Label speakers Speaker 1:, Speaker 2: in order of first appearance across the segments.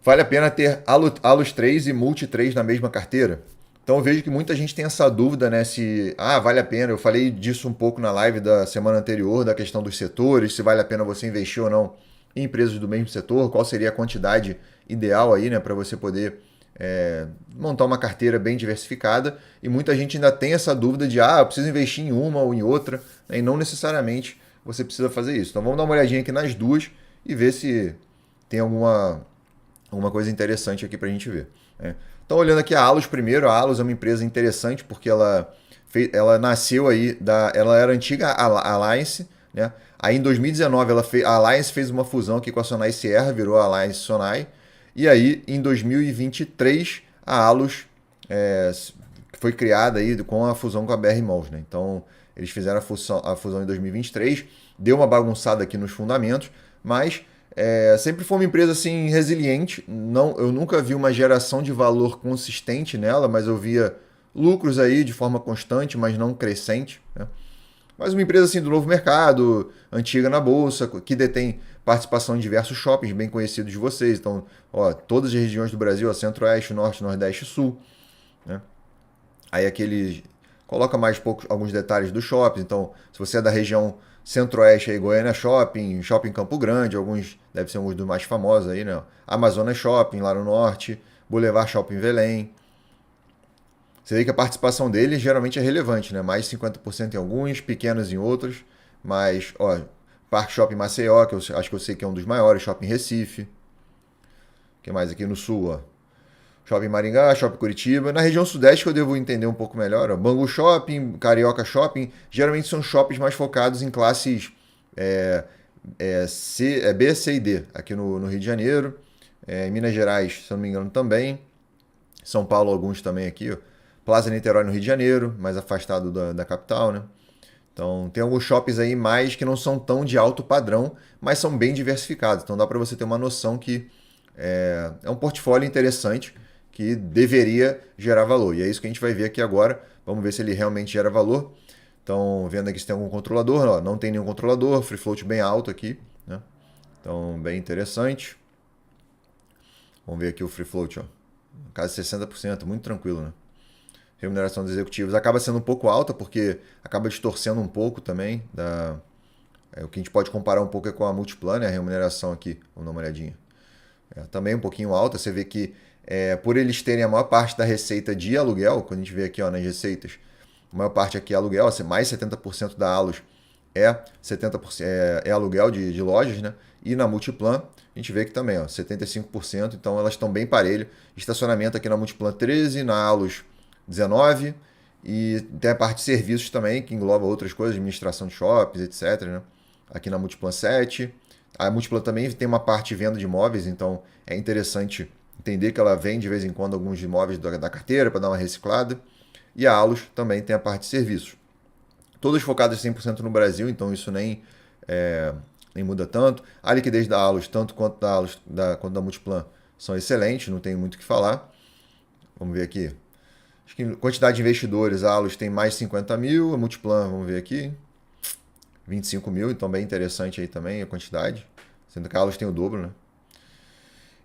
Speaker 1: Vale a pena ter Alus 3 e Multi 3 na mesma carteira? Então eu vejo que muita gente tem essa dúvida, né? Se vale a pena. Eu falei disso um pouco na live da semana anterior, da questão dos setores, se vale a pena você investir ou não em empresas do mesmo setor, qual seria a quantidade ideal aí, né, para você poder montar uma carteira bem diversificada. E muita gente ainda tem essa dúvida de eu preciso investir em uma ou em outra, né, e não necessariamente você precisa fazer isso. Então vamos dar uma olhadinha aqui nas duas e ver se tem alguma coisa interessante aqui para a gente ver, né? Então, olhando aqui a Alus primeiro, a Alus é uma empresa interessante porque ela nasceu aí, ela era antiga Alliance, né? Aí em 2019 a Alliance fez uma fusão aqui com a Sonai Sierra, virou a Alliance Sonai. E aí em 2023 a Alus foi criada aí com a fusão com a BR Malls, né? Então eles fizeram a fusão em 2023, deu uma bagunçada aqui nos fundamentos, mas sempre foi uma empresa assim resiliente. Não, eu nunca vi uma geração de valor consistente nela, mas eu via lucros aí de forma constante, mas não crescente, né? Mas uma empresa assim do novo mercado, antiga na bolsa, que detém participação em diversos shoppings bem conhecidos de vocês. Então, todas as regiões do Brasil, Centro-Oeste, Norte, Nordeste e Sul, né? Aí aquele coloca mais poucos alguns detalhes do shopping. Então, se você é da região Centro-Oeste, aí Goiânia Shopping, Shopping Campo Grande, alguns deve ser alguns dos mais famosos aí, né? Amazonas Shopping lá no norte, Boulevard Shopping Belém. Você vê que a participação dele geralmente é relevante, né? Mais de 50% em alguns, pequenos em outros, mas Parque Shopping Maceió, que eu acho que eu sei que é um dos maiores, Shopping Recife. O que mais aqui no sul, Shopping Maringá, Shopping Curitiba. Na região sudeste que eu devo entender um pouco melhor, Bangu Shopping, Carioca Shopping, geralmente são shoppings mais focados em classes B, C e D, aqui no Rio de Janeiro. Em Minas Gerais, se eu não me engano, também. São Paulo, alguns também aqui. Plaza Niterói no Rio de Janeiro, mais afastado da capital, né? Então, tem alguns shoppings aí mais que não são tão de alto padrão, mas são bem diversificados. Então, dá para você ter uma noção que é um portfólio interessante que deveria gerar valor. E é isso que a gente vai ver aqui agora. Vamos ver se ele realmente gera valor. Então, vendo aqui se tem algum controlador. Não tem nenhum controlador. Free float bem alto aqui, né? Então, bem interessante. Vamos ver aqui o free float, quase 60%, muito tranquilo, né? Remuneração dos executivos acaba sendo um pouco alta, porque acaba distorcendo um pouco também. O que a gente pode comparar um pouco com a Multiplan, né? A remuneração aqui, vamos dar uma olhadinha. Também um pouquinho alta, você vê que por eles terem a maior parte da receita de aluguel, quando a gente vê aqui nas receitas, a maior parte aqui é aluguel, mais 70% da Alus 70%, é aluguel de lojas, né? E na Multiplan, a gente vê que também, 75%, então elas estão bem parelho. Estacionamento aqui na Multiplan 13%, na Alus 19%, e tem a parte de serviços também, que engloba outras coisas, administração de shoppings, etc, né? Aqui na Multiplan 7%. A Multiplan também tem uma parte de venda de imóveis, então é interessante entender que ela vende de vez em quando alguns imóveis da carteira para dar uma reciclada. E a Alus também tem a parte de serviços. Todas focadas 100% no Brasil, então isso nem muda tanto. A liquidez da Alus, tanto quanto da Alus quanto da Multiplan, são excelentes, não tem muito o que falar. Vamos ver aqui. Acho que quantidade de investidores, a Alus tem mais de 50 mil, a Multiplan, vamos ver aqui, 25 mil, então bem interessante aí também a quantidade, sendo que a Alus tem o dobro, né?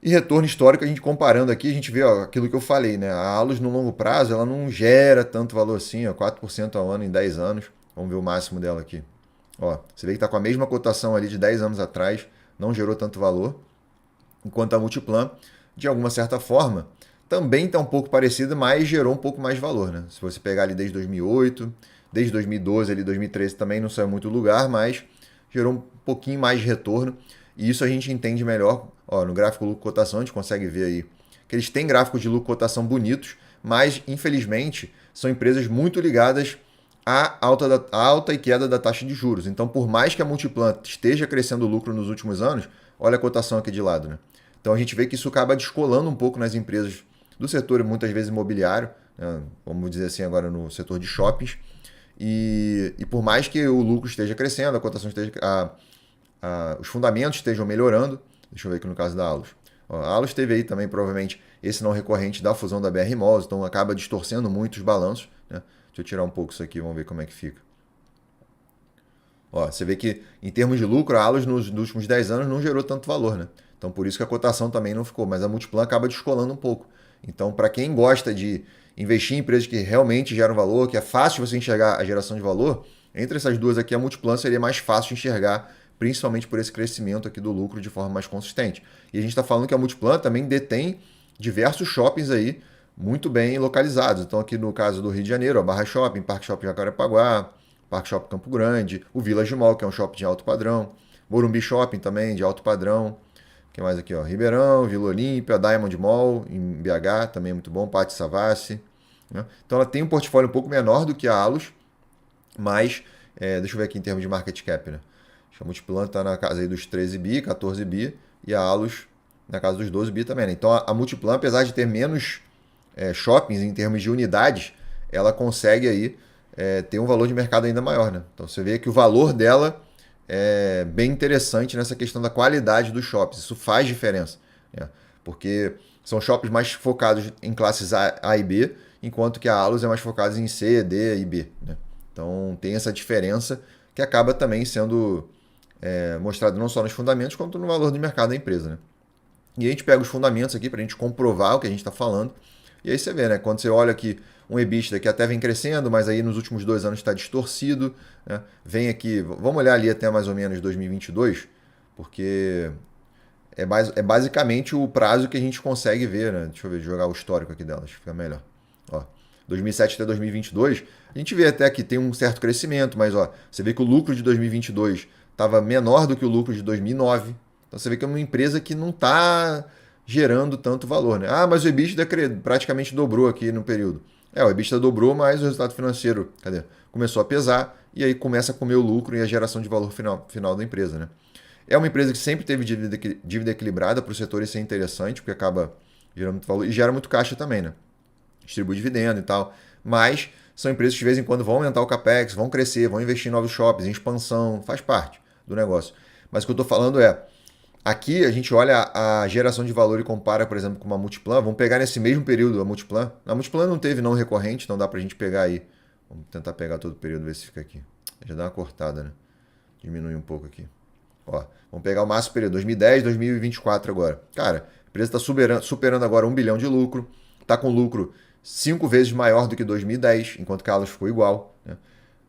Speaker 1: E retorno histórico, a gente comparando aqui, a gente vê aquilo que eu falei, né? A Alus no longo prazo, ela não gera tanto valor assim, 4% ao ano em 10 anos. Vamos ver o máximo dela aqui. Você vê que está com a mesma cotação ali de 10 anos atrás, não gerou tanto valor. Enquanto a Multiplan, de alguma certa forma, também está um pouco parecida, mas gerou um pouco mais de valor, né? Se você pegar ali desde 2008, desde 2012, ali 2013 também não saiu muito lugar, mas gerou um pouquinho mais de retorno. E isso a gente entende melhor. No gráfico lucro-cotação a gente consegue ver aí que eles têm gráficos de lucro-cotação bonitos, mas infelizmente são empresas muito ligadas à alta e queda da taxa de juros. Então, por mais que a Multiplan esteja crescendo o lucro nos últimos anos, olha a cotação aqui de lado, né? Então a gente vê que isso acaba descolando um pouco nas empresas do setor, muitas vezes imobiliário, né? Vamos dizer assim agora no setor de shoppings. E por mais que o lucro esteja crescendo, a cotação esteja, os fundamentos estejam melhorando, deixa eu ver aqui no caso da Alus. A Alus teve aí também provavelmente esse não recorrente da fusão da BR Malls, então acaba distorcendo muito os balanços, né? Deixa eu tirar um pouco isso aqui, vamos ver como é que fica. Você vê que em termos de lucro, a Alus nos últimos 10 anos não gerou tanto valor, né? Então por isso que a cotação também não ficou, mas a Multiplan acaba descolando um pouco. Então para quem gosta de investir em empresas que realmente geram valor, que é fácil você enxergar a geração de valor, entre essas duas aqui a Multiplan seria mais fácil de enxergar, principalmente por esse crescimento aqui do lucro de forma mais consistente. E a gente está falando que a Multiplan também detém diversos shoppings aí muito bem localizados. Então aqui no caso do Rio de Janeiro, a Barra Shopping, Parque Shopping Jacarepaguá, Parque Shopping Campo Grande, o Village Mall, que é um shopping de alto padrão, Morumbi Shopping também, de alto padrão. O que mais aqui? Ó? Ribeirão, Vila Olímpia, Diamond Mall, em BH, também é muito bom, Pátio Savassi. Né? Então ela tem um portfólio um pouco menor do que a Allos, mas, deixa eu ver aqui em termos de market cap, né? A Multiplan está na casa aí dos 13 bi, 14 bi, e a Allos na casa dos 12 bi também. Né? Então a Multiplan, apesar de ter menos shoppings em termos de unidades, ela consegue aí ter um valor de mercado ainda maior. Né? Então você vê que o valor dela é bem interessante nessa questão da qualidade dos shoppings. Isso faz diferença, né? Porque são shoppings mais focados em classes A e B, enquanto que a Allos é mais focada em C, D e B. Né? Então tem essa diferença que acaba também sendo mostrada não só nos fundamentos, quanto no valor de mercado da empresa. Né? E a gente pega os fundamentos aqui para a gente comprovar o que a gente está falando. E aí você vê, né? Quando você olha aqui um EBITDA que até vem crescendo, mas aí nos últimos 2 anos está distorcido. Né? Vem aqui, vamos olhar ali até mais ou menos 2022, porque é basicamente o prazo que a gente consegue ver. Né? Deixa eu ver, jogar o histórico aqui delas, fica melhor. Ó, 2007 até 2022, a gente vê até que tem um certo crescimento, mas ó, você vê que o lucro de 2022 estava menor do que o lucro de 2009. Então você vê que é uma empresa que não está gerando tanto valor. Né? Ah, mas o EBITDA praticamente dobrou aqui no período. O EBITDA dobrou, mas o resultado financeiro começou a pesar e aí começa a comer o lucro e a geração de valor final da empresa. Né? É uma empresa que sempre teve dívida equilibrada para o setor, isso é interessante, porque acaba gerando muito valor e gera muito caixa também. Né? Distribui dividendo e tal. Mas são empresas que de vez em quando vão aumentar o capex, vão crescer, vão investir em novos shoppings, em expansão, faz parte do negócio. Mas o que eu estou falando aqui a gente olha a geração de valor e compara, por exemplo, com uma Multiplan. Vamos pegar nesse mesmo período a Multiplan. A Multiplan não teve não recorrente, então dá para a gente pegar aí. Vamos tentar pegar todo o período, ver se fica aqui. Já dá uma cortada, né? Diminui um pouco aqui. Ó, vamos pegar o máximo período, 2010, 2024 agora. Cara, a empresa está superando agora 1 bilhão de lucro. Está com lucro 5 vezes maior do que 2010, enquanto que a Allos ficou igual. Né?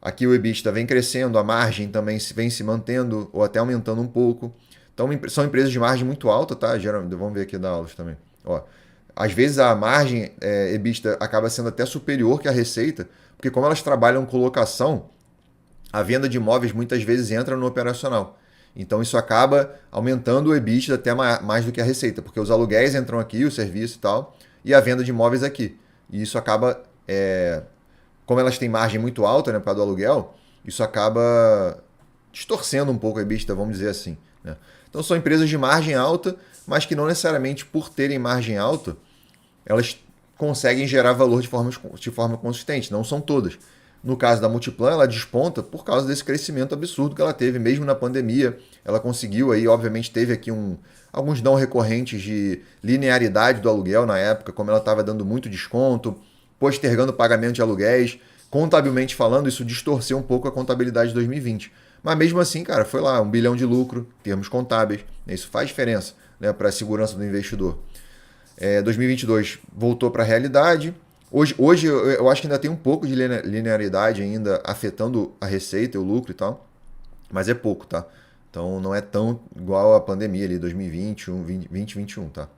Speaker 1: Aqui o EBITDA vem crescendo, a margem também vem se mantendo ou até aumentando um pouco. Então são empresas de margem muito alta, tá? Vamos ver aqui da Allos também. Ó, às vezes a margem EBITDA acaba sendo até superior que a receita, porque como elas trabalham com locação, a venda de imóveis muitas vezes entra no operacional. Então isso acaba aumentando o EBITDA até mais do que a receita, porque os aluguéis entram aqui, o serviço e tal, e a venda de imóveis aqui. E isso acaba, como elas têm margem muito alta, né, por causa do aluguel, isso acaba distorcendo um pouco a EBITDA, vamos dizer assim. Né? Então são empresas de margem alta, mas que não necessariamente por terem margem alta, elas conseguem gerar valor de forma consistente. Não são todas. No caso da Multiplan, ela desponta por causa desse crescimento absurdo que ela teve, mesmo na pandemia. Ela conseguiu aí, obviamente, teve aqui alguns não recorrentes de linearidade do aluguel na época, como ela estava dando muito desconto, postergando o pagamento de aluguéis. Contabilmente falando, isso distorceu um pouco a contabilidade de 2020. Mas mesmo assim, cara, foi lá 1 bilhão de lucro, termos contábeis. Isso faz diferença, né, para a segurança do investidor. 2022 voltou para a realidade. Hoje eu acho que ainda tem um pouco de linearidade ainda afetando a receita, o lucro e tal, mas é pouco, tá? Então não é tão igual a pandemia ali, 2020, 2021, tá?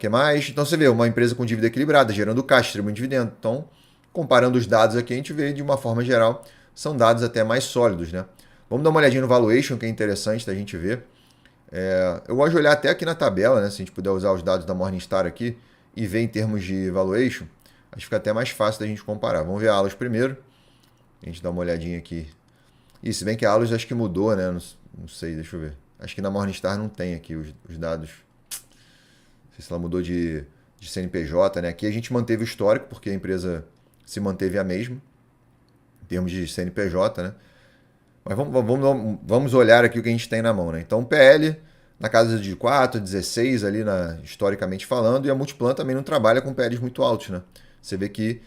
Speaker 1: Que mais? Então você vê uma empresa com dívida equilibrada, gerando caixa, distribuindo dividendo. Então, comparando os dados aqui, a gente vê de uma forma geral, são dados até mais sólidos, né? Vamos dar uma olhadinha no valuation, que é interessante da gente ver. Eu gosto de olhar até aqui na tabela, né? Se a gente puder usar os dados da Morningstar aqui e ver em termos de valuation, acho que fica até mais fácil da gente comparar. Vamos ver a Allos primeiro. A gente dá uma olhadinha aqui. E se bem que a Allos acho que mudou, né? Não sei, deixa eu ver. Acho que na Morningstar não tem aqui os dados. Não sei se ela mudou de CNPJ, né? Aqui a gente manteve o histórico, porque a empresa se manteve a mesma, em termos de CNPJ, né? Mas vamos olhar aqui o que a gente tem na mão, né? Então, o PL na casa de 4, 16 ali, historicamente falando, e a Multiplan também não trabalha com PLs muito altos, né? Você vê que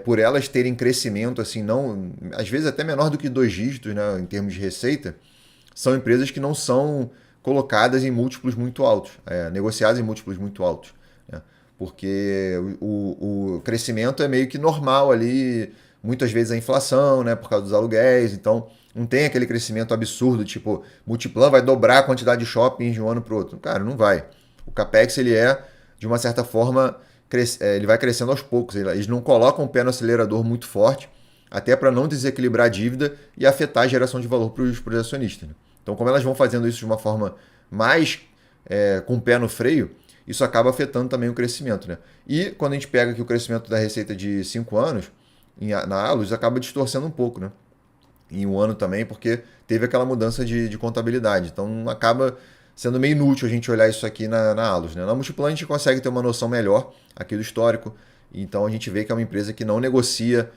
Speaker 1: por elas terem crescimento, assim, não, às vezes até menor do que 2 dígitos, né, em termos de receita, são empresas que não são colocadas em múltiplos muito altos, negociadas em múltiplos muito altos, né? Porque o crescimento é meio que normal ali, muitas vezes a inflação, né, por causa dos aluguéis, então não tem aquele crescimento absurdo, tipo, Multiplan vai dobrar a quantidade de shoppings de um ano para o outro. Cara, não vai. O CAPEX, ele de uma certa forma, ele vai crescendo aos poucos. Eles não colocam o pé no acelerador muito forte, até para não desequilibrar a dívida e afetar a geração de valor para os acionistas, né? Então, como elas vão fazendo isso de uma forma mais com o pé no freio, isso acaba afetando também o crescimento, né? E quando a gente pega aqui o crescimento da receita de 5 anos, na Alus, acaba distorcendo um pouco, né? Em um ano também, porque teve aquela mudança de contabilidade. Então acaba sendo meio inútil a gente olhar isso aqui na Alus, né? Na Multiplan a gente consegue ter uma noção melhor aqui do histórico, então a gente vê que é uma empresa que não negocia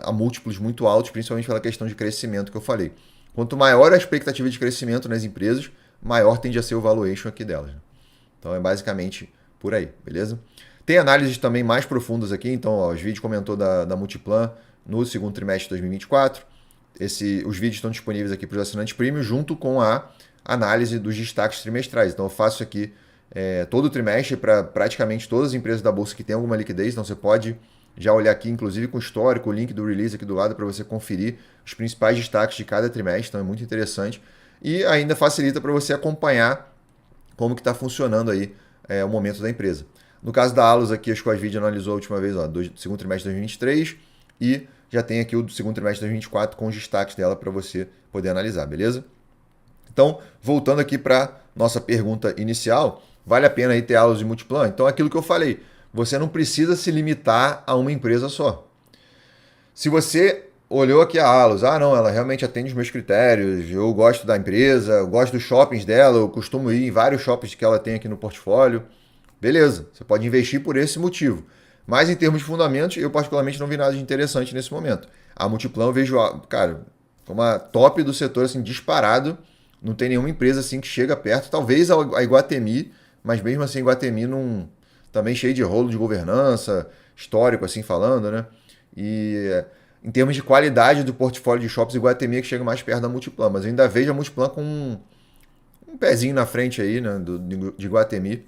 Speaker 1: a múltiplos muito altos, principalmente pela questão de crescimento que eu falei. Quanto maior a expectativa de crescimento nas empresas, maior tende a ser o valuation aqui delas, né? Então é basicamente por aí, beleza? Tem análises também mais profundas aqui, então ó, os vídeos comentou da Multiplan no segundo trimestre de 2024. Os vídeos estão disponíveis aqui para os assinantes premium, junto com a análise dos destaques trimestrais. Então eu faço aqui todo trimestre para praticamente todas as empresas da Bolsa que tem alguma liquidez, então você pode já olhar aqui, inclusive com o histórico, o link do release aqui do lado para você conferir os principais destaques de cada trimestre, então é muito interessante. E ainda facilita para você acompanhar como que está funcionando aí o momento da empresa. No caso da Alus aqui, a Squadvid analisou a última vez, ó, do segundo trimestre de 2023 e já tem aqui o do segundo trimestre de 2024 com os destaques dela para você poder analisar, beleza? Então, voltando aqui para nossa pergunta inicial, vale a pena aí ter Alus e Multiplan? Então, aquilo que eu falei, você não precisa se limitar a uma empresa só. Se você olhou aqui a Alus, não, ela realmente atende os meus critérios, eu gosto da empresa, eu gosto dos shoppings dela, eu costumo ir em vários shoppings que ela tem aqui no portfólio, beleza, você pode investir por esse motivo. Mas em termos de fundamentos, eu particularmente não vi nada de interessante nesse momento. A Multiplan eu vejo, cara, como a top do setor, assim, disparado. Não tem nenhuma empresa assim que chega perto. Talvez a Iguatemi, mas mesmo assim a Iguatemi não, também cheio de rolo de governança, histórico assim falando, né? E em termos de qualidade do portfólio de shops, a Iguatemi é que chega mais perto da Multiplan. Mas eu ainda vejo a Multiplan com um pezinho na frente aí, né, de Iguatemi,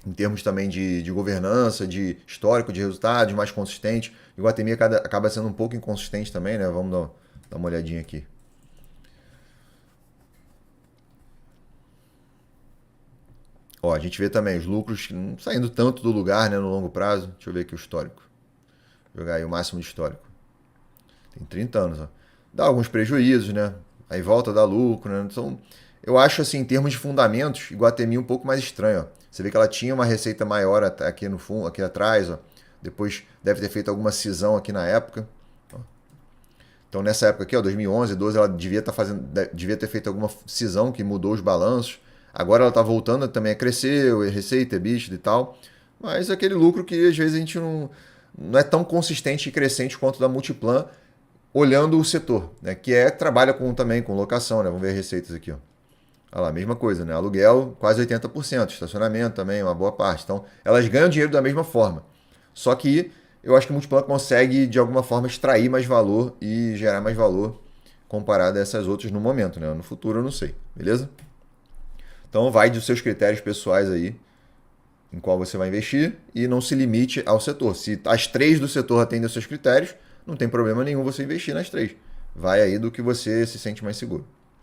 Speaker 1: em termos também de governança, de histórico, de resultados, mais consistente. O Iguatemi acaba sendo um pouco inconsistente também, né? Vamos dar uma olhadinha aqui. Ó, a gente vê também os lucros não saindo tanto do lugar, né, no longo prazo. Deixa eu ver aqui o histórico. Vou jogar aí o máximo de histórico. Tem 30 anos, ó. Dá alguns prejuízos, né? Aí volta a dar lucro, né? Então, eu acho assim, em termos de fundamentos, Iguatemi um pouco mais estranho, ó. Você vê que ela tinha uma receita maior aqui no fundo, aqui atrás, ó. Depois deve ter feito alguma cisão aqui na época. Ó. Então nessa época aqui, ó, 2011, 2012, ela devia ter feito alguma cisão que mudou os balanços. Agora ela está voltando também a crescer, receita, EBITDA e tal. Mas aquele lucro que às vezes a gente não é tão consistente e crescente quanto da Multiplan, olhando o setor, né? Que trabalha também com locação, né? Vamos ver as receitas aqui, ó. Olha lá, mesma coisa, né? Aluguel, quase 80%. Estacionamento também, uma boa parte. Então, elas ganham dinheiro da mesma forma. Só que eu acho que o Multiplan consegue, de alguma forma, extrair mais valor e gerar mais valor comparado a essas outras no momento, né? No futuro eu não sei, beleza? Então, vai dos seus critérios pessoais aí, em qual você vai investir, e não se limite ao setor. Se as três do setor atendem aos seus critérios, não tem problema nenhum você investir nas três. Vai aí do que você se sente mais seguro.